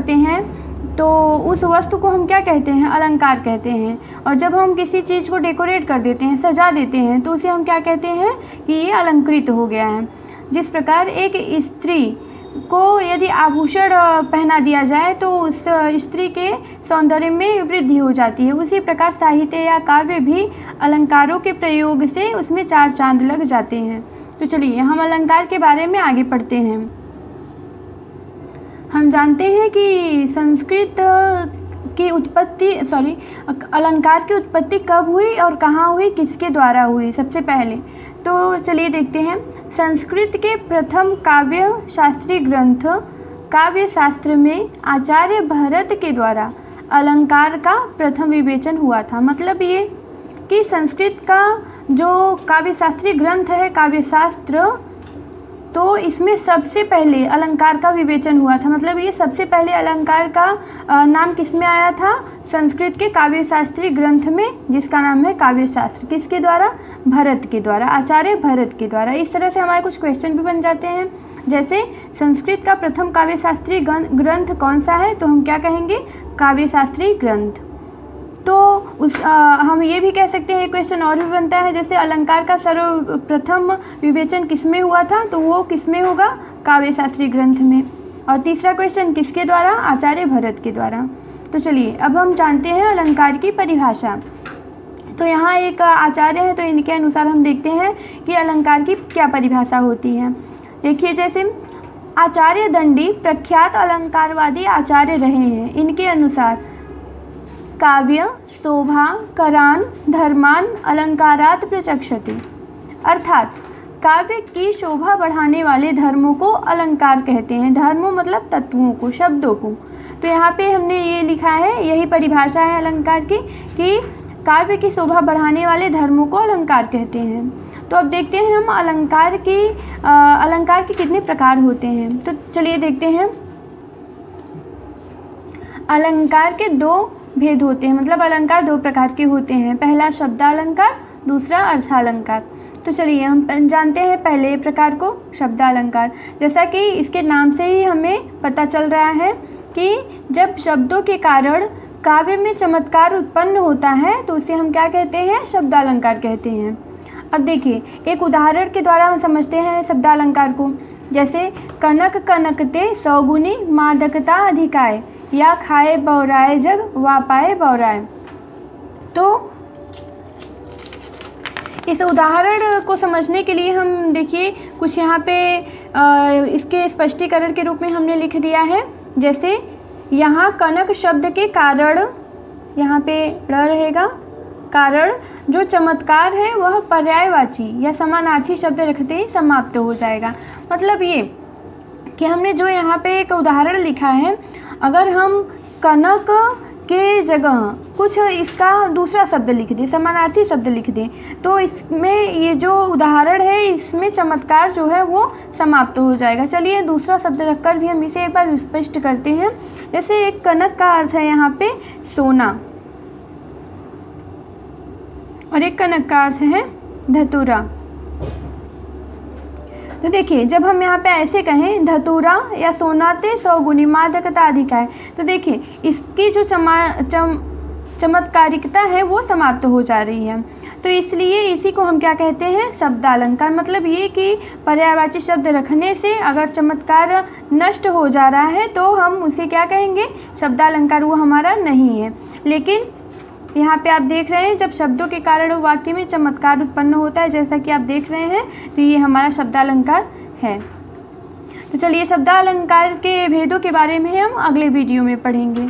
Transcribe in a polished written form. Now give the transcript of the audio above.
करते हैं तो उस वस्तु को हम क्या कहते हैं? अलंकार कहते हैं। और जब हम किसी चीज़ को डेकोरेट कर देते हैं, सजा देते हैं, तो उसे हम क्या कहते हैं कि ये अलंकृत हो गया है। जिस प्रकार एक स्त्री को यदि आभूषण पहना दिया जाए तो उस स्त्री के सौंदर्य में वृद्धि हो जाती है, उसी प्रकार साहित्य या काव्य भी अलंकारों के प्रयोग से उसमें चार चांद लग जाते हैं। तो चलिए हम अलंकार के बारे में आगे पढ़ते हैं। हम जानते हैं कि संस्कृत की उत्पत्ति अलंकार की उत्पत्ति कब हुई और कहाँ हुई, किसके द्वारा हुई सबसे पहले। तो चलिए देखते हैं। संस्कृत के प्रथम काव्य शास्त्रीय ग्रंथ काव्य शास्त्र में आचार्य भरत के द्वारा अलंकार का प्रथम विवेचन हुआ था। मतलब ये कि संस्कृत का जो काव्य शास्त्रीय ग्रंथ है काव्य शास्त्र, तो इसमें सबसे पहले अलंकार का विवेचन हुआ था। मतलब ये सबसे पहले अलंकार का नाम किस में आया था? संस्कृत के काव्य शास्त्रीय ग्रंथ में, जिसका नाम है काव्य शास्त्र। किसके द्वारा? भरत के द्वारा, आचार्य भरत के द्वारा। इस तरह से हमारे कुछ क्वेश्चन भी बन जाते हैं। जैसे संस्कृत का प्रथम काव्य शास्त्रीय ग्रंथ कौन सा है? तो हम क्या कहेंगे? काव्य शास्त्रीय ग्रंथ। तो हम ये भी कह सकते हैं, एक क्वेश्चन और भी बनता है, जैसे अलंकार का सर्वप्रथम विवेचन किसमें हुआ था? तो वो किसमें होगा? काव्य शास्त्रीय ग्रंथ में। और तीसरा क्वेश्चन किसके द्वारा? आचार्य भरत के द्वारा। तो चलिए अब हम जानते हैं अलंकार की परिभाषा। तो यहाँ एक आचार्य है, तो इनके अनुसार हम देखते हैं कि अलंकार की क्या परिभाषा होती है। देखिए, जैसे आचार्य दंडी प्रख्यात अलंकारवादी आचार्य रहे हैं। इनके अनुसार काव्य शोभा करान धर्मान अलंकारात प्रचक्षते, अर्थात काव्य की शोभा बढ़ाने वाले धर्मों को अलंकार कहते हैं। धर्मों मतलब तत्वों को, शब्दों को। तो यहाँ पे हमने ये लिखा है, यही परिभाषा है अलंकार की, कि काव्य की शोभा बढ़ाने वाले धर्मों को अलंकार कहते हैं। तो अब देखते हैं हम अलंकार के कितने प्रकार होते हैं। तो चलिए देखते हैं। अलंकार के दो भेद होते हैं, मतलब अलंकार दो प्रकार के होते हैं। पहला शब्दालंकार, दूसरा अर्थालंकार। तो चलिए हम जानते हैं पहले प्रकार को, शब्दालंकार। जैसा कि इसके नाम से ही हमें पता चल रहा है कि जब शब्दों के कारण काव्य में चमत्कार उत्पन्न होता है तो उसे हम क्या कहते हैं? शब्दालंकार कहते हैं। अब देखिए, एक उदाहरण के द्वारा हम समझते हैं शब्दालंकार को। जैसे कनक कनकते सौगुनी मादकता अधिकाय, या खाए बौराए जग वा पाए बौराए। तो इस उदाहरण को समझने के लिए हम देखिए कुछ यहाँ पे इसके स्पष्टीकरण के रूप में हमने लिख दिया है। जैसे यहाँ कनक शब्द के कारण, यहाँ पे ड़ रहेगा, कारण जो चमत्कार है वह पर्यायवाची या समानार्थी शब्द रखते ही समाप्त हो जाएगा। मतलब ये कि हमने जो यहाँ पे एक उदाहरण लिखा है, अगर हम कनक के जगह कुछ इसका दूसरा शब्द लिख दें, समानार्थी शब्द लिख दें, तो इसमें ये जो उदाहरण है इसमें चमत्कार जो है वो समाप्त हो जाएगा। चलिए दूसरा शब्द रखकर भी हम इसे एक बार स्पष्ट करते हैं। जैसे एक कनक का अर्थ है यहाँ पे सोना, और एक कनक का अर्थ है धतूरा। तो देखिए, जब हम यहाँ पे ऐसे कहें धतूरा या सोनाते सौगुनी मादकता अधिकाय, तो देखिए इसकी जो चमत्कारिकता है वो समाप्त हो जा रही है। तो इसलिए इसी को हम क्या कहते हैं? शब्दालंकार। मतलब ये कि पर्यायवाची शब्द रखने से अगर चमत्कार नष्ट हो जा रहा है तो हम उसे क्या कहेंगे? शब्दालंकार। वो हमारा नहीं है। लेकिन यहाँ पे आप देख रहे हैं, जब शब्दों के कारण वाक्य में चमत्कार उत्पन्न होता है, जैसा कि आप देख रहे हैं, तो ये हमारा शब्दालंकार है। तो चलिए शब्दालंकार के भेदों के बारे में हम अगले वीडियो में पढ़ेंगे।